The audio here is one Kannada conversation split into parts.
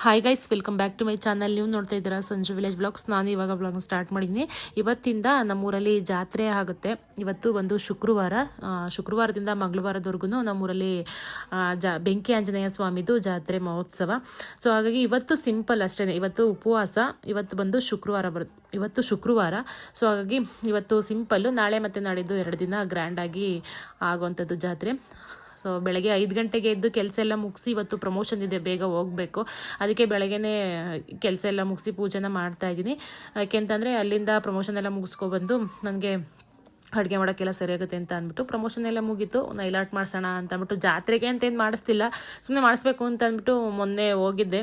Hi guys, welcome back to my channel. ನೀವು ನೋಡ್ತಾ ಇದ್ದೀರಾ ಸಂಜು ವಿಲೇಜ್ ಬ್ಲಾಗ್ಸ್. ನಾನು ಇವಾಗ ಬ್ಲಾಗ್ನ ಸ್ಟಾರ್ಟ್ ಮಾಡಿದ್ದೀನಿ. ಇವತ್ತಿಂದ ನಮ್ಮೂರಲ್ಲಿ ಜಾತ್ರೆ ಆಗುತ್ತೆ. ಇವತ್ತು ಒಂದು ಶುಕ್ರವಾರದಿಂದ ಮಂಗಳವಾರದವರೆಗೂ ನಮ್ಮೂರಲ್ಲಿ ಬೆಂಕಿ ಆಂಜನೇಯ ಸ್ವಾಮಿದು ಜಾತ್ರೆ ಮಹೋತ್ಸವ. ಸೊ ಹಾಗಾಗಿ ಇವತ್ತು ಸಿಂಪಲ್ ಅಷ್ಟೇ. ಇವತ್ತು ಉಪವಾಸ. ಇವತ್ತು ಬಂದು ಶುಕ್ರವಾರ. ಸೊ ಹಾಗಾಗಿ ಇವತ್ತು ಸಿಂಪಲ್ಲು. ನಾಳೆ ಮತ್ತು ನಾಡಿದ್ದು 2 ದಿನ ಗ್ರ್ಯಾಂಡಾಗಿ ಆಗುವಂಥದ್ದು ಜಾತ್ರೆ. ಸೊ ಬೆಳಗ್ಗೆ 5 ಗಂಟೆಗೆ ಎದ್ದು ಕೆಲಸ ಎಲ್ಲ ಮುಗಿಸಿ, ಇವತ್ತು ಪ್ರಮೋಷನ್ ಇದೆ, ಬೇಗ ಹೋಗಬೇಕು. ಅದಕ್ಕೆ ಬೆಳಗ್ಗೆನೇ ಕೆಲಸ ಎಲ್ಲ ಮುಗಿಸಿ ಪೂಜೆನ ಮಾಡ್ತಾ ಇದ್ದೀನಿ. ಯಾಕೆಂತಂದರೆ ಅಲ್ಲಿಂದ ಪ್ರಮೋಷನ್ ಎಲ್ಲ ಮುಗಿಸ್ಕೊಬಂದು ನನಗೆ ಅಡುಗೆ ಮಾಡೋಕ್ಕೆಲ್ಲ ಸರಿಯಾಗುತ್ತೆ ಅಂತ ಅಂದ್ಬಿಟ್ಟು ಪ್ರಮೋಷನ್ ಎಲ್ಲ ಮುಗೀತು. ನೈಲಾಟ್ ಮಾಡಿಸೋಣ ಅಂತ ಅಂದ್ಬಿಟ್ಟು, ಜಾತ್ರೆಗೆ ಅಂತ ಏನು ಮಾಡಿಸ್ತಿಲ್ಲ, ಸುಮ್ಮನೆ ಮಾಡಿಸ್ಬೇಕು ಅಂತ ಅಂದ್ಬಿಟ್ಟು ಮೊನ್ನೆ ಹೋಗಿದ್ದೆ,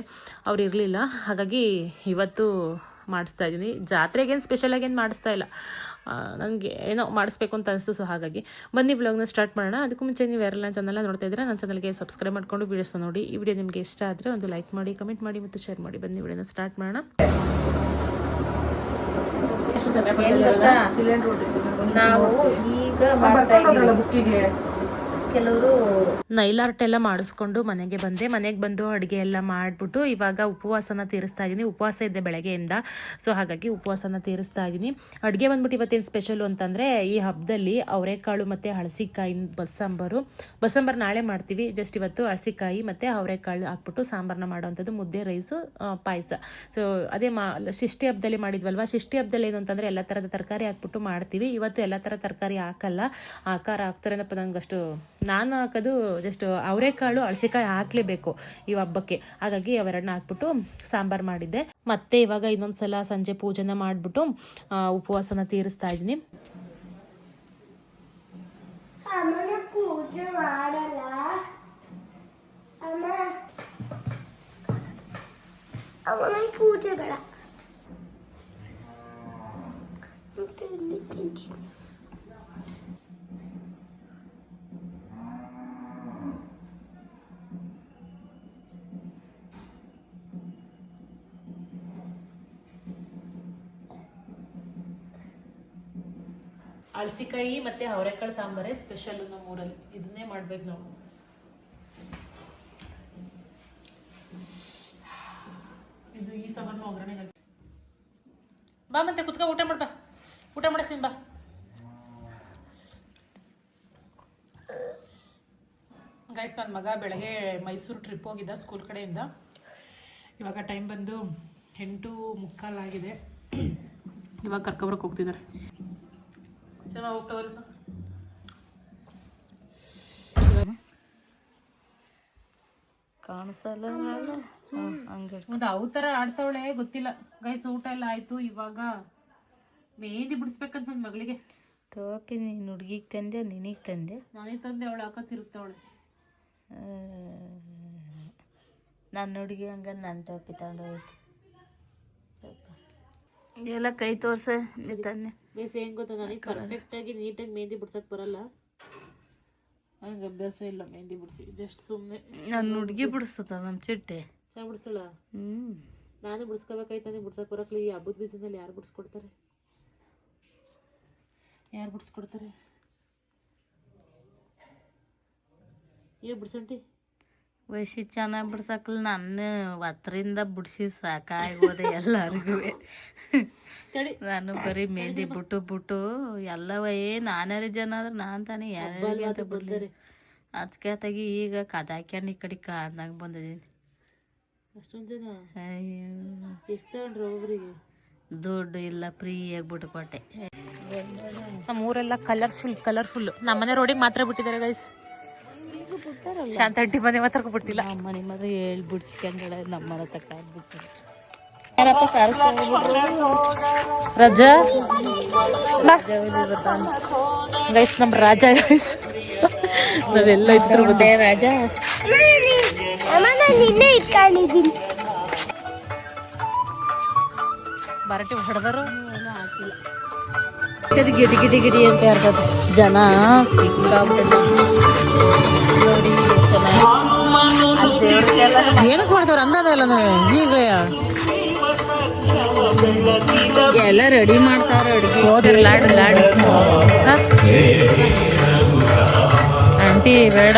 ಅವ್ರು ಇರಲಿಲ್ಲ. ಹಾಗಾಗಿ ಇವತ್ತು ಮಾಡಿಸ್ತಾ ಇದ್ದೀನಿ. ಜಾತ್ರೆಗೇನು ಸ್ಪೆಷಲಾಗಿ ಏನು ಮಾಡಿಸ್ತಾ ಇಲ್ಲ, ನನಗೆ ಏನೋ ಮಾಡಿಸ್ಬೇಕು ಅಂತ ಅನಿಸ್ತು. ಸೊ ಹಾಗಾಗಿ ಬನ್ನಿ ಬ್ಲಾಗ್ನ ಸ್ಟಾರ್ಟ್ ಮಾಡೋಣ. ಅದಕ್ಕೂ ಮುಂಚೆ ನೀವು ಯಾರೆಲ್ಲ ಚಾನಲ್ನ ನೋಡ್ತಾ ಇದ್ದೀರಾ, ನನ್ನ ಚಾನಲ್ಗೆ ಸಬ್ಸ್ಕ್ರೈಬ್ ಮಾಡಿಕೊಂಡು ವೀಡಿಯೋಸ್ ನೋಡಿ. ಈ ವಿಡಿಯೋ ನಿಮಗೆ ಇಷ್ಟ ಆದರೆ ಒಂದು ಲೈಕ್ ಮಾಡಿ, ಕಮೆಂಟ್ ಮಾಡಿ ಮತ್ತು ಶೇರ್ ಮಾಡಿ. ಬನ್ನಿ ವಿಡಿಯೋನ ಸ್ಟಾರ್ಟ್ ಮಾಡೋಣ. ನಾವು ಈಗ ಕೆಲವರು ನೈಲಾರ್ಟ್ ಎಲ್ಲ ಮಾಡಿಸ್ಕೊಂಡು ಮನೆಗೆ ಬಂದು ಅಡುಗೆ ಎಲ್ಲ ಮಾಡಿಬಿಟ್ಟು ಇವಾಗ ಉಪವಾಸನ ತೀರಿಸ್ತಾ ಇದ್ದೀನಿ. ಉಪವಾಸ ಇದ್ದೆ ಬೆಳಗ್ಗೆಯಿಂದ. ಸೊ ಹಾಗಾಗಿ ಉಪವಾಸನ ತೀರಿಸ್ತಾ ಇದ್ದೀನಿ. ಅಡುಗೆ ಬಂದ್ಬಿಟ್ಟು ಇವತ್ತೇನು ಸ್ಪೆಷಲು ಅಂತಂದರೆ, ಈ ಹಬ್ಬದಲ್ಲಿ ಅವರೆಕಾಳು ಮತ್ತು ಹಳಸಿಕಾಯಿ ಬಸ್ಸಾಂಬಾರು ನಾಳೆ ಮಾಡ್ತೀವಿ. ಜಸ್ಟ್ ಇವತ್ತು ಹಳಸಿಕಾಯಿ ಮತ್ತು ಅವರೆಕಾಳು ಹಾಕ್ಬಿಟ್ಟು ಸಾಂಬಾರನ್ನ ಮಾಡೋವಂಥದ್ದು, ಮುದ್ದೆ, ರೈಸು, ಪಾಯಸ. ಸೊ ಅದೇ ಷಷ್ಠಿ ಹಬ್ಬದಲ್ಲಿ ಮಾಡಿದ್ವಲ್ವ. ಷಷ್ಠಿ ಹಬ್ಬದಲ್ಲಿ ಏನು ಅಂತಂದರೆ ಎಲ್ಲ ಥರದ ತರಕಾರಿ ಹಾಕ್ಬಿಟ್ಟು ಮಾಡ್ತೀವಿ. ಇವತ್ತು ಎಲ್ಲ ಥರ ತರಕಾರಿ ಹಾಕಲ್ಲ, ಆಕಾರ ಹಾಕ್ತಾರೇನಪ್ಪ, ನಂಗಷ್ಟು ನಾನು ಹಾಕೋದು ಜಸ್ಟ್ ಅವರೆಕಾಳು ಹಳಸಿಕಾಯಿ ಹಾಕಲೇಬೇಕು ಈ ಹಬ್ಬಕ್ಕೆ. ಹಾಗಾಗಿ ಅವೆರಡನ್ನ ಹಾಕ್ಬಿಟ್ಟು ಸಾಂಬಾರು ಮಾಡಿದ್ದೆ. ಮತ್ತೆ ಇವಾಗ ಇನ್ನೊಂದ್ಸಲ ಸಂಜೆ ಪೂಜೆನ ಮಾಡಿಬಿಟ್ಟು ಉಪವಾಸನ ತೀರಿಸ್ತಾ ಇದ್ದೀನಿ. ಪೂಜೆಗಳ ಹಳಸಿಕಾಯಿ ಮತ್ತೆ ಅವರೆಕಾಳು ಸಾಂಬಾರೇ ಸ್ಪೆಷಲ್ ನಮ್ಮ ಊರಲ್ಲಿ. ಇದನ್ನೇ ಮಾಡ್ಬೇಕು ನಾವು. ಇದು ಈ ಸಾಂಬಾರನ್ನ ಒಗ್ಗರಣೆ ಹಾಕಿ ಬಾ, ಮತ್ತೆ ಕುತ್ಕೊ ಊಟ ಮಾಡ್ಬಾ. ಊಟ ಮಾಡಿಸ್ತೀನಿ ಬಾ. ಗೈಸ್, ನನ್ನ ಮಗ ಬೆಳಗ್ಗೆ ಮೈಸೂರು ಟ್ರಿಪ್ ಹೋಗಿದ್ದ ಸ್ಕೂಲ್ ಕಡೆಯಿಂದ. ಇವಾಗ ಟೈಮ್ ಬಂದು 8:45 ಆಗಿದೆ. ಇವಾಗ ಕರ್ಕೊಬರಕ್ಕೆ ಹೋಗ್ತಿದ್ದಾರೆ. ಚೆನ್ನಾಗಿ ಹೋಗ್ತಾವಲ್ಲ ಸರ್. ಕಾಣಿಸಲ್ಲ ಒಂದು ಅವು ಥರ ಆಡ್ತಾವಳೆ, ಗೊತ್ತಿಲ್ಲ. ಗೈಸ್, ಊಟ ಎಲ್ಲ ಆಯಿತು. ಇವಾಗ ಮೆಹಂದಿ ಬಿಡಿಸ್ಬೇಕಂತ ನನ್ನ ಮಗಳಿಗೆ. ಟೋಪಿ ನೀನು ಹುಡುಗಿಗೆ ತಂದೆ, ನಿನಗೆ ತಂದೆ? ನನಗೆ ತಂದೆ. ಅವಳು ಹಾಕೋತಿರುತ್ತವಳೆ. ನನ್ನ ಹುಡುಗಿ ಹಂಗ ನನ್ನ ಟೋಪಿ ತಗೊಂಡೋಯ್ತು. ಎಲ್ಲ ಕೈ ತೋರ್ಸ ತಾನೆ. ಬೇಸ್ ಹೆಂಗೆ ಗೊತ್ತಾ, ನನಗೆ ಪರ್ಫೆಕ್ಟಾಗಿ ನೀಟಾಗಿ ಮೆಹಂದಿ ಬಿಡ್ಸಕ್ಕೆ ಬರಲ್ಲ. ನನಗೆ ಅಭ್ಯಾಸ ಇಲ್ಲ ಮೆಹಂದಿ ಬಿಡಿಸಿ. ಜಸ್ಟ್ ಸುಮ್ಮನೆ ನನ್ನ ಹುಡುಗಿ ಬಿಡಿಸ್ತದ ನಮ್ಮ ಚಿಟ್ಟೆ. ಚೆನ್ನಾಗಿ ಬಿಡಿಸಲ್ಲ. ನಾನು ಬಿಡಿಸ್ಕೋಬೇಕಾಯ್ತು, ನನಗೆ ಬಿಡ್ಸಕ್ಕೆ ಬರೋಕ್ಲಿ. ಈ ಹಬ್ಬದ ಬೀಸನಲ್ಲಿ ಯಾರು ಬಿಡಿಸ್ಕೊಡ್ತಾರೆ? ಏ ಬಿಡ್ಸಂಟಿ ವಯಸ್ಸಿ ಚೆನ್ನಾಗಿ ಬಿಡ್ಸಕ್ಲ. ನನ್ನ ಹತ್ತರಿಂದ ಬಿಡಿಸಿ ಸಾಕಾಗೋದೆ ಎಲ್ಲರಿಗೂ. ನಾನು ಬರೀ ಮೆಹಂದಿ ಬಿಟ್ಟು ಎಲ್ಲವ ನಾನಾರು ಜನ ಆದ್ರೆ ನಾನು ತಾನೇ ಯಾರಿಗೆ ಅಂತ ಬಿಡ್ಲಿ. ಅದಕ್ಕೆ ತೆಗಿ ಈಗ ಕದಾಕ್ಯಂಡು ಈ ಕಡೆ ಕಾಂದಾಗ ಬಂದಿದ್ದೀನಿ. ಅಷ್ಟೊಂದು ಜನ? ಎಷ್ಟು ತಗೊಂಡ್ರು ಒಬ್ಬರಿಗೆ? ದುಡ್ಡು ಇಲ್ಲ, ಫ್ರೀಯಾಗಿ ಬಿಟ್ಟು ಕೊಟ್ಟೆ. ನಮ್ಮ ಊರೆಲ್ಲ ಕಲರ್ಫುಲ್. ನಮ್ಮನೆ ರೋಡಿಗೆ ಮಾತ್ರ ಬಿಟ್ಟಿದ್ದಾರೆ ಗೈಸ್. ಶಾಂತ ಆಂಟಿ ಮನೆ ಮಾತ್ರ ಬಿಟ್ಟಿಲ್ಲ. ನಮ್ಮ ಮನೆ ಮಾತ್ರ ಬಿಡ್ಸ್ಕೊಂಡಳೆ, ನಮ್ಮ ಮನೆ ತಕ್ಕ ಬಿಡ್ತಾರೆ. ರಾಜಾ ಗೈಸ್, ನಮ್ಮ ರಾಜ ಗೈಸ್. ನಾವೆಲ್ಲ ಇದ್ರು ರಾಜ. ಬರಟಿ ಹೊಡೆದರು. ಗಿಡಿ ಅಂತ ಇರ್ತದೆ ಜನ. ಏನಕ್ಕೆ ಮಾಡ್ತವ್ರ ಅಂದಲ್ಲ ಈಗ ಎಲ್ಲ ರೆಡಿ ಮಾಡ್ತಾರ ಅಡುಗೆ. ಹೋದ್ರ ಲಾಡು ಆಂಟಿ ಬೇಡ.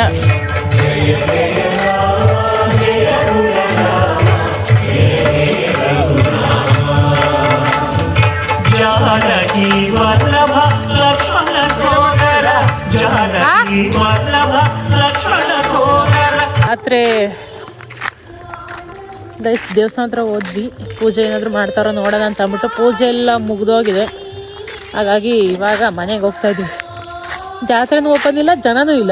ಜಾತ್ರೆ ಗೈಸ್ ದೇವಸ್ಥಾನ ಹತ್ರ ಹೋದ್ವಿ, ಪೂಜೆ ಏನಾದರೂ ಮಾಡ್ತಾರೋ ನೋಡೋಣ ಅಂತ ಅಂದ್ಬಿಟ್ಟು. ಪೂಜೆ ಎಲ್ಲ ಮುಗಿದೋಗಿದೆ, ಹಾಗಾಗಿ ಇವಾಗ ಮನೆಗೆ ಹೋಗ್ತಾ ಇದ್ದೀವಿ. ಜಾತ್ರೆನೂ ಓಪನ್ ಇಲ್ಲ, ಜನನೂ ಇಲ್ಲ.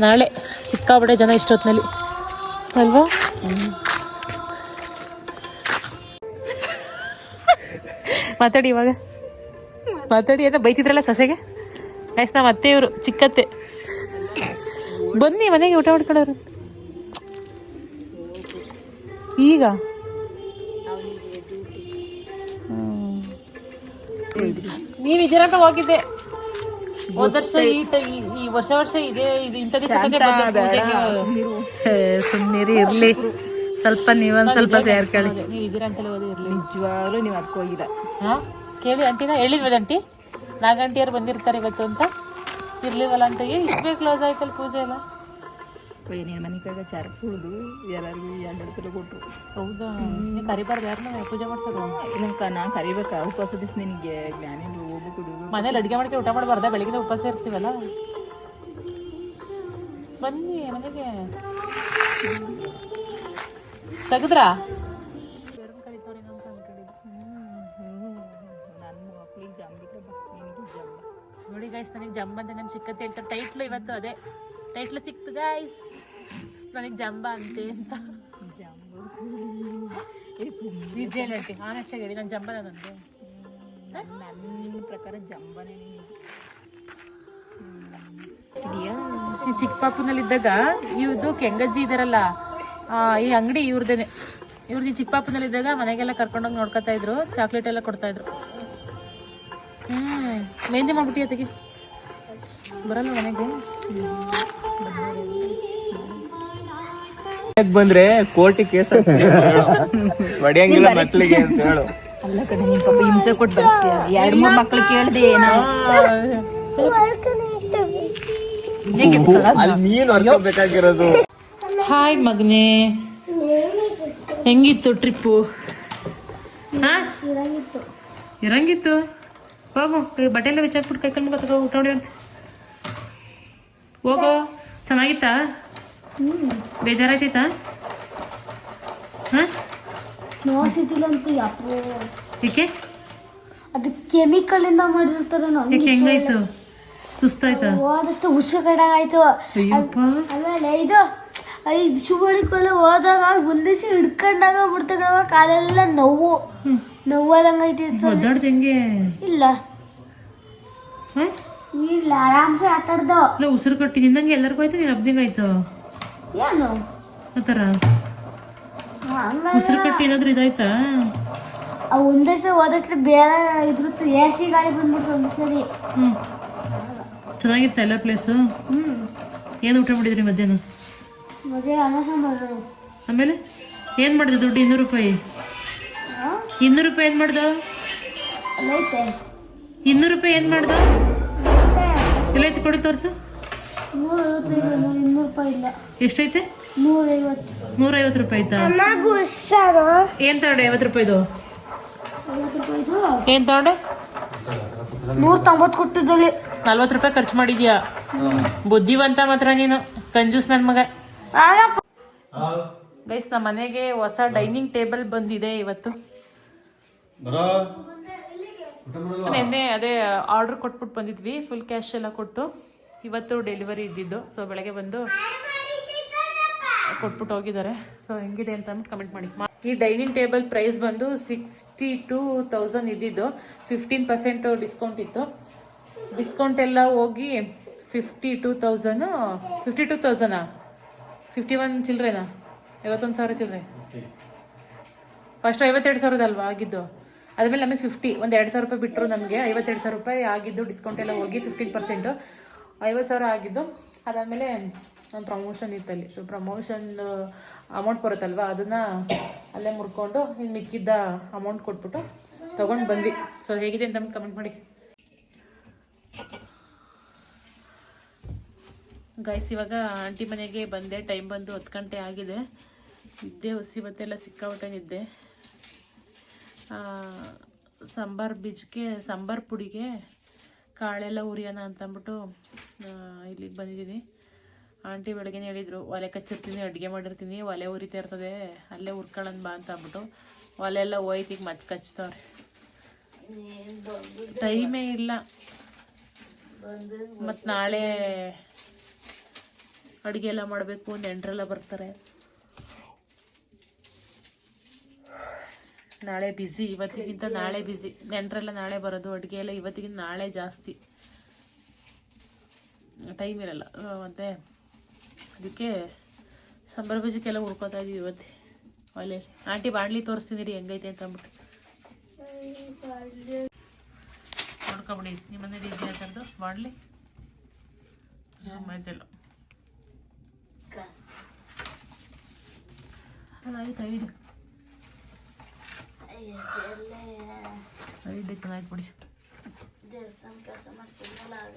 ನಾಳೆ ಸಿಕ್ಕಾಪಟ್ಟೆ ಜನ ಇಷ್ಟೊತ್ತಿನಲ್ಲಿ ಅಲ್ವಾ. ಮಾತಾಡಿ ಇವಾಗ, ಮಾತಾಡಿ ಅಂತ ಬೈತಿದ್ರಲ್ಲ ಸೊಸೆಗೆ. ಗೈಸ್ ನಮ್ಮ ಅತ್ತೆ ಇವರು, ಚಿಕ್ಕತ್ತೆ. ಬನ್ನಿ ಮನೆಗೆ ಊಟ ಮಾಡ್ಕೊಳ್ಳೋರು. ಈಗ ನೀವು ಇದರಂತ ಹೋಗಿದ್ದೆ ಹೋದ ವರ್ಷ. ಈ ವರ್ಷ ಇದೆ ಇದು ಇಂಥ ಸುಮ್ಮನಿರಿ ಇರ್ಲಿ, ಸ್ವಲ್ಪ ನೀವೊಂದು ಸ್ವಲ್ಪ ಸೇರ್ಕೊಳ್ಳಿ. ನೀವು ಇದೀರ ಅಂತಲೇ ಓದಿ ಇರಲಿ. ನಿಜವಾಗ್ಲೂ ನೀವು ಅದಕ್ಕೆ ಹೋಗಿಲ್ಲ. ಹಾಂ ಕೇಳಿ ಅಂಟಿನ ಹೇಳಿದ್ವಿ ಅಂಟಿ, ನಾಗಂಟಿಯರು ಬಂದಿರ್ತಾರೆ ಇವತ್ತು ಅಂತ. ಇರ್ಲಿವಲ್ಲ ಅಂತ ಇಷ್ಟೇ ಕ್ಲೋಸ್ ಆಯ್ತಲ್ಲ ಪೂಜೆ ಎಲ್ಲ. ನೀನು ಮನೆ ಕೈಗೆ ಚಾರ್ ಕುಡ್ದು ಎಲ್ಲರಿಗೂ 2 ಕಿಲೋ ಕೊಟ್ಟರು. ಹೌದಾ, ನೀವು ಕರಿಬಾರ್ದು ಯಾರನ್ನ ಪೂಜೆ ಮಾಡ್ಸೋದು. ಇದಕ್ಕೆ ನಾನು ಕರಿಬೇಕಾ? ಉಪವಾಸ ದಿವಸ ನಿನಗೆ ಜ್ಞಾನಿಂದ ಹೋಗ್ಬೇಕು. ಮನೇಲಿ ಅಡುಗೆ ಮಾಡ್ಕೊಂಡು ಊಟ ಮಾಡಬಾರ್ದ? ಬೆಳಗ್ಗೆ ಉಪವಾಸ ಇರ್ತೀವಲ್ಲ. ಬನ್ನಿ ಮನೆಗೆ. ತೆಗೆದ್ರಾ? ನೋಡಿ ಗೈಸ್, ನನಗೆ ಜಂಬ ಅಂತ ನಮ್ಮ ಚಿಕ್ಕತ್ತೆ ಹೇಳ್ತಾರೆ. ಟೈಟ್ಲು ಇವತ್ತು ಅದೇ ಟೈಟ್ಲು ಸಿಕ್ತು ಗೈಸ್, ನನಗೆ ಜಂಬ ಅಂತೆ ಅಂತ. ನಿಜ ಹೇಳ್ತಿ ಆನೆಸ್ಟಾಗಿ ಹೇಳಿ, ನಾನು ಜಂಬ ನನಗೆ. ನನ್ನ ಪ್ರಕಾರ ಜಂಬನೇ. ಚಿಕ್ಕ ಪಾಪುನಲ್ಲಿದ್ದಾಗ ಇವ್ದು ಕೆಂಗಜ್ಜಿ ಇದಾರಲ್ಲ, ಈ ಅಂಗಡಿ ಇವ್ರದೇನೆ. ಇವ್ರಿಗೆ ಚಿಕ್ಕ ಪಾಪುನಲ್ಲಿದ್ದಾಗ ಮನೆಗೆಲ್ಲ ಕರ್ಕೊಂಡೋಗಿ ನೋಡ್ಕೊತಾ ಇದ್ರು, ಚಾಕ್ಲೇಟ್ ಎಲ್ಲ ಕೊಡ್ತಾ ಇದ್ರು. ಮೆಹಂದಿ ಮಾಡ್ಬಿಟ್ಟು ಅತ್ತಿಗೆ ಬರಲ್ಲ ಮನೆಗೆ. ಬಂದ್ರೆ ಕೋರ್ಟಿಗೆ ಕೇಸ್ ಹೊಡೆಯಂಗಿಲ್ಲ ಮಕ್ಳಿಗೆ ಅಂತ ಹೇಳು. ಅಲ್ಲ ಕಡೆ ನಿಮ್ಮ ಪಾಪ ಹಿಂಸೆ ಕೊಟ್ಟು ಬರ್ತೀಯ. 2-3 ಮಕ್ಳು ಕೇಳ್ದೆ ಏನೋ. ಅಲ್ಲಿ ನೀನು ಅರ್ಕೋಬೇಕಾಗಿರೋದು. ಹಾಯ್ ಮಗನೇ, ಹೆಂಗಿತ್ತು ಟ್ರಿಪ್ಪು? ಇರಂಗಿತ್ತು. ಹೋಗು, ಬಟ್ಟೆ ಎಲ್ಲ ಬಿಚ್ಚಾಕ್ಬಿಟ್ಟು ಕೈ ಕಲ್ ಮುಖ ತಗೋ, ಊಟ ಹೊಡಿ ಅಂತ ಹೋಗೋ. ಚೆನ್ನಾಗಿತ್ತಾ? ಬೇಜಾರಾಯ್ತೈತಾ? ಏಕೆ? ಅದು ಕೆಮಿಕಲ್ ಇಂದ ಮಾಡಿರ್ತಾರೆ. ಯಾಕೆ ಹೆಂಗಾಯ್ತು? ಸುಸ್ತಾಯ್ತಾ? ಹೋದಷ್ಟು ಹುಷ ಕಡಾಗಾಯ್ತು. ಆಮೇಲೆ ಇದು ಶುಭಳಿಕೆಲ್ಲ ಹೋದಾಗ ಬಂದಿಸಿ ಹಿಡ್ಕೊಂಡಾಗ ಬಿಡ್ತಾಗ ಕಾಲೆಲ್ಲ ನೋವಾದಂಗೈತಿತ್ತು. ಒದ್ದಾಡ್ದು ಹೆಂಗೆ? ಇಲ್ಲ ಇಲ್ಲ, ಆರಾಮ್ಸೆ ಆಟಾಡ್ದು. ಇಲ್ಲ ಉಸಿರು ಕಟ್ಟಿ ನಿನ್ನಂಗೆ ಎಲ್ಲರಿಗೂ ಆಯ್ತು, ನೀನು ಹಬ್ದಿಂಗ್ ಆಯ್ತು ಏನು ಆ ಥರ ಉಸಿರು ಕಟ್ಟಿ ಏನಾದ್ರು ಇದಾಯ್ತಾ? ಒಂದಷ್ಟು ಹೋದಷ್ಟು ಬೇರೆ ಇದ್ರದ್ದು AC ಗಾಳಿ ಬಂದ್ಬಿಡ್ತು ಒಂದು ಸರಿ. ಚೆನ್ನಾಗಿತ್ತ ಎಲ್ಲ ಪ್ಲೇಸು? ಏನು ಊಟ ಮಾಡಿದ್ರಿ ಮಧ್ಯಾಹ್ನ? ಮದುವೆ ಅನ್ನ ಸಾಂಬಾರು. ಆಮೇಲೆ ಏನು ಮಾಡಿದೆ ದುಡ್ಡು? 200 ರೂಪಾಯಿ. 200 ರೂಪಾಯಿ ಏನು ಮಾಡ್ದ? ಅಲ್ಲೈತೆ 200 ರೂಪಾಯಿ ಏನು ಮಾಡ್ದ? ಎಲ್ಲ ಐತೆ ಕೊಡಿ ತೋರಿಸು. 200 ರೂಪಾಯಿ ಇಲ್ಲ. ಎಷ್ಟೈತೆ? 150 ರೂಪಾಯಿ ಆಯ್ತಾ? ಏನು ತಗೊಂಡೆ? 50 ರೂಪಾಯಿದು ಏನು ತಗೊಂಡೆ? 190 ಕೊಟ್ಟಿದ್ದಲ್ಲಿ 40 ರೂಪಾಯಿ ಖರ್ಚು ಮಾಡಿದ್ಯಾ? ಬುದ್ಧಿವಂತ ಮಾತ್ರ ನೀನು, ಕಂಜೂಸ್ ನನ್ನ ಮಗ. ಗೈಸ್, ನಮ್ಮ ಮನೆಗೆ ಹೊಸ ಡೈನಿಂಗ್ ಟೇಬಲ್ ಬಂದಿದೆ ಇವತ್ತು. ನೆನ್ನೆ ಅದೇ ಆರ್ಡ್ರ್ ಕೊಟ್ಬಿಟ್ಟು ಬಂದಿದ್ವಿ, ಫುಲ್ ಕ್ಯಾಶ್ ಎಲ್ಲ ಕೊಟ್ಟು. ಇವತ್ತು ಡೆಲಿವರಿ ಇದ್ದಿದ್ದು, ಸೊ ಬೆಳಗ್ಗೆ ಬಂದು ಕೊಟ್ಬಿಟ್ಟು ಹೋಗಿದ್ದಾರೆ. ಸೊ ಹೆಂಗಿದೆ ಅಂತ ಕಮೆಂಟ್ ಮಾಡಿ. ಈ ಡೈನಿಂಗ್ ಟೇಬಲ್ ಪ್ರೈಸ್ ಬಂದು 62,000 ಇದ್ದಿದ್ದು, 15% ಡಿಸ್ಕೌಂಟ್ ಇತ್ತು. ಡಿಸ್ಕೌಂಟ್ ಎಲ್ಲ ಹೋಗಿ 52,000 51 ಚಿಲ್ಲರೆನಾ? 51,000 ಚಿಲ್ಲರೆ. ಫಸ್ಟ್ 52,000 ಅಲ್ವಾ ಆಗಿದ್ದು? ಅದಾದ್ಮೇಲೆ ನಮಗೆ 50 ಒಂದು 2,000 ರೂಪಾಯಿ ಬಿಟ್ಟರು ನಮಗೆ. 52,000 ರೂಪಾಯಿ ಆಗಿದ್ದು, ಡಿಸ್ಕೌಂಟ್ ಎಲ್ಲ ಹೋಗಿ 15% 50,000 ಆಗಿದ್ದು. ಅದಾದಮೇಲೆ ಒಂದು ಪ್ರಮೋಷನ್ ಇತ್ತಲ್ಲಿ. ಸೊ ಪ್ರಮೋಷನ್ ಅಮೌಂಟ್ ಬರುತ್ತಲ್ವ, ಅದನ್ನು ಅಲ್ಲೇ ಮುರ್ಕೊಂಡು ಇನ್ನು ಮಿಕ್ಕಿದ್ದ ಅಮೌಂಟ್ ಕೊಟ್ಬಿಟ್ಟು ತೊಗೊಂಡು ಬಂದ್ವಿ. ಸೊ ಹೇಗಿದೆ ಅಂತ ಕಮೆಂಟ್ ಮಾಡಿ ಗೈಸ್. ಇವಾಗ ಆಂಟಿ ಮನೆಗೆ ಬಂದೆ, ಟೈಮ್ ಬಂದು 10 ಗಂಟೆ ಆಗಿದೆ. ನಿದ್ದೆ ಹೊಸಿವತ್ತೆಲ್ಲ ಸಿಕ್ಕಾಬಿಟ್ಟೆ ನಿದ್ದೆ. ಸಾಂಬಾರ್ ಪುಡಿಗೆ ಕಾಳೆಲ್ಲ ಉರಿಯೋಣ ಅಂತಂದ್ಬಿಟ್ಟು ಇಲ್ಲಿಗೆ ಬಂದಿದ್ದೀನಿ. ಆಂಟಿ ಬೆಳಗ್ಗೆನೇ ಹೇಳಿದ್ರು ಒಲೆ ಕಚ್ಚಿರ್ತೀನಿ, ಅಡುಗೆ ಮಾಡಿರ್ತೀನಿ, ಒಲೆ ಉರಿತಾ ಇರ್ತದೆ, ಅಲ್ಲೇ ಉರ್ಕೊಳ್ಳೋಣ ಬಾ ಅಂತ ಅಂದ್ಬಿಟ್ಟು ಒಲೆ ಎಲ್ಲ ಹೋಯ್ತು. ಈಗ ಮತ್ತೆ ಕಚ್ತವ್ರೆ, ಟೈಮೇ ಇಲ್ಲ. ಮತ್ತು ನಾಳೆ ಅಡುಗೆ ಎಲ್ಲ ಮಾಡಬೇಕು, ನೆಂಟರೆಲ್ಲ ಬರ್ತಾರೆ. ನಾಳೆ ಬ್ಯುಸಿ, ಇವತ್ತಿಗಿಂತ ನಾಳೆ ಬ್ಯುಸಿ. ನೆಂಟರೆಲ್ಲ ನಾಳೆ ಬರೋದು, ಅಡುಗೆ ಎಲ್ಲ ಇವತ್ತಿಗಿಂತ ನಾಳೆ ಜಾಸ್ತಿ, ಟೈಮ್ ಇರಲ್ಲ. ಮತ್ತು ಅದಕ್ಕೆ ಸಾಂಬಾರು ಬಜ್ಜಿಗೆಲ್ಲ ಹುಡ್ಕೋತಾ ಇದೀವಿ ಇವತ್ತು ಒಲೆ. ಆಂಟಿ ಬಾಣಲಿ ತೋರಿಸ್ತೀನಿ ರೀ ಹೆಂಗೈತೆ ಅಂತ ಅಂದ್ಬಿಟ್ಟು ನೋಡ್ಕೊಬಿಡಿ. ನಿಮ್ಮ ಮನೇಲಿ ಇದೆಯಾ ಥರದ್ದು ಬಾಣಲಿ? ಮೈದೆಲ್ಲ ಅದಾಯ್ತು. ಐದು ಚೆನ್ನಾಗಿ ಬಿಡಿ. ದೇವಸ್ಥಾನ ಕೆಲಸ ಮಾಡಿಸಿದ್ನಲ್ಲ ಆಗ.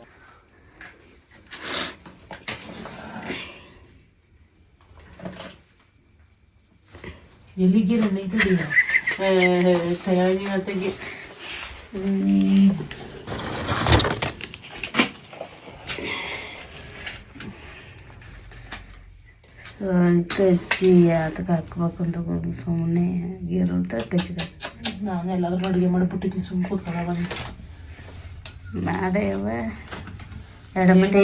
ಎಲ್ಲಿಗೆ ನೈತಿದೀಯ ತಯಾರಿ ಜೊತೆಗೆ ಕಚ್ಚಿ ಅದಕ್ಕೆ ಹಾಕ್ಬೇಕು ಅಂತ ಸುಮ್ಮನೆ ಇರುತ್ತೆ ಕಚ್ಚಿದ. ನಾನು ಎಲ್ಲಾದ್ರೂ ಅಡುಗೆ ಮಾಡಿಬಿಟ್ಟಿದ್ದೀನಿ, ಸುಮ್ಮ ಕೂತ್ಕೊಂಡ ಬಂದು ಮಾಡೇವ ಎಡಮಟಿ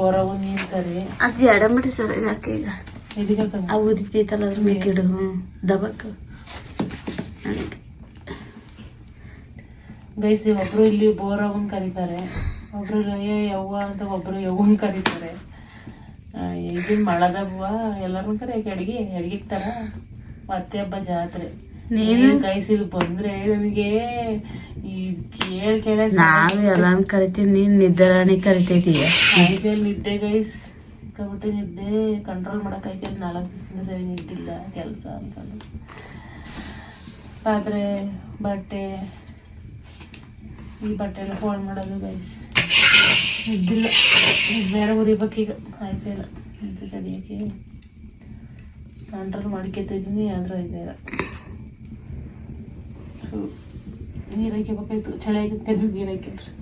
ಬೋರವು ನಿಂತಾರೆ. ಅದು ಎಡಮಟಿ ಸರಿಯಾಗಿ ಹಾಕಿ. ಈಗ ಆ ಉದಿತೈತಲ್ಲ ಅದ್ರ ಮೇಕಿಡು ದಬಕ್ಕೆ ಗೈಸಿ. ಒಬ್ರು ಇಲ್ಲಿ ಬೋರವನ್ ಕರೀತಾರೆ, ಒಬ್ರು ಯವ್ವ ಅಂತ, ಒಬ್ರು ಯವ್ವನ್ ಕರೀತಾರೆ. ಇದನ್ನ ಮಾಡದವ್ವ ಎಲ್ಲರೂ ಕರೆ ಅಡಿಗೆ ತರ ಮತ್ತೆ ಹಬ್ಬ ಜಾತ್ರೆ. ನೀನು ಗೈಸ್ ಇಲ್ಲಿ ಬಂದ್ರೆ ನನಗೆ ಕೇಳ ನಾವು ಎಲ್ಲ ಕರಿತೀವಿ, ನೀನ್ ನಿದ್ದರಾಣಿ ಕರಿತೈತೀಯ. ನಿದ್ದೆ ಗೈಸ್, ಕಬಿಟ್ಟು ನಿದ್ದೆ ಕಂಟ್ರೋಲ್ ಮಾಡೋಕ್ಕಾಯ್ತು. 4 ದಿವಸದಿಂದ ಸರಿ ನಿದ್ದಿಲ್ಲ, ಕೆಲಸ ಅನ್ಕೊಂಡು ಪಾತ್ರೆ ಬಟ್ಟೆ, ಈ ಬಟ್ಟೆ ಎಲ್ಲ ಫೋಲ್ಡ್ ಮಾಡೋದು ಗೈಸ್. ನಿದ್ದಿಲ್ಲ, ಬೇರೆ ಉರಿಬೇಕೀಗ, ಆಯ್ತಿಲ್ಲ ಅಂತ ತಡಿಯೋಕ್ಕೆ ಕಂಟ್ರೋಲ್ ಮಾಡ್ಕೊತಿದ್ದೀನಿ. ಆದ್ರೆ ಇದೆಲ್ಲ ಸೊ ನೀರು ಹಾಕಬೇಕಾಯ್ತು, ಚಳಿ ಆಗುತ್ತೆ ನೀರು ಹಾಕಿದ್ರೆ.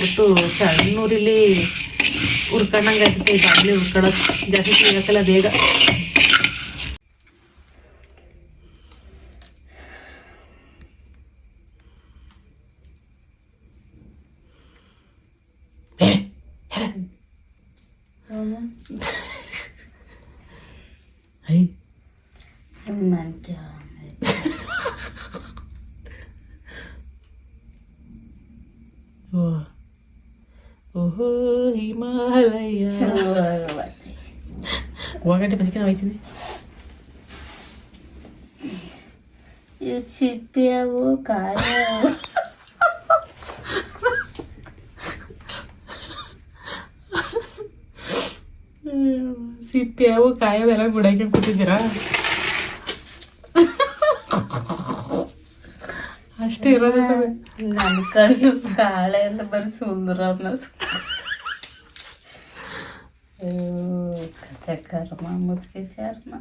ಒಟ್ಟು ಸಣ್ಣೂರಿಲಿ ಹುರ್ಕೊಂಡಂಗೆ ಆಗ್ತೈತೆ. ಈ ಬಾಗ್ಲಿ ಹುರ್ಕೊಳ್ಳೋದು ಜಾಸ್ತಿ ಸಿಗಕ್ಕಲ್ಲ ಬೇಗ. ಓಹೋ ಹಿಮಾಲಯ ಹೋಗಂಟೆ ಬದುಕಿ ನಾವು ಹೋಯ್ತೀನಿ. ಇವು ಸಿಪ್ಪೆ ಅವು ಕಾಯ ಸಿಪ್ಪೆ ಅವು ಕಾಯವೆಲ್ಲ ಗುಡಾಕಿ ಕೂತಿದ್ದೀರಾ? ಅಷ್ಟೇ ಇರೋದು ನನ್ನ ಕಣ್ಣು ಕಾಳೆ ಅಂತ ಬರೀ ಸುಂದರ ಕತೆ ಕರ್ಮ ಮುದ್ಕೆ ಚರ್ಮ.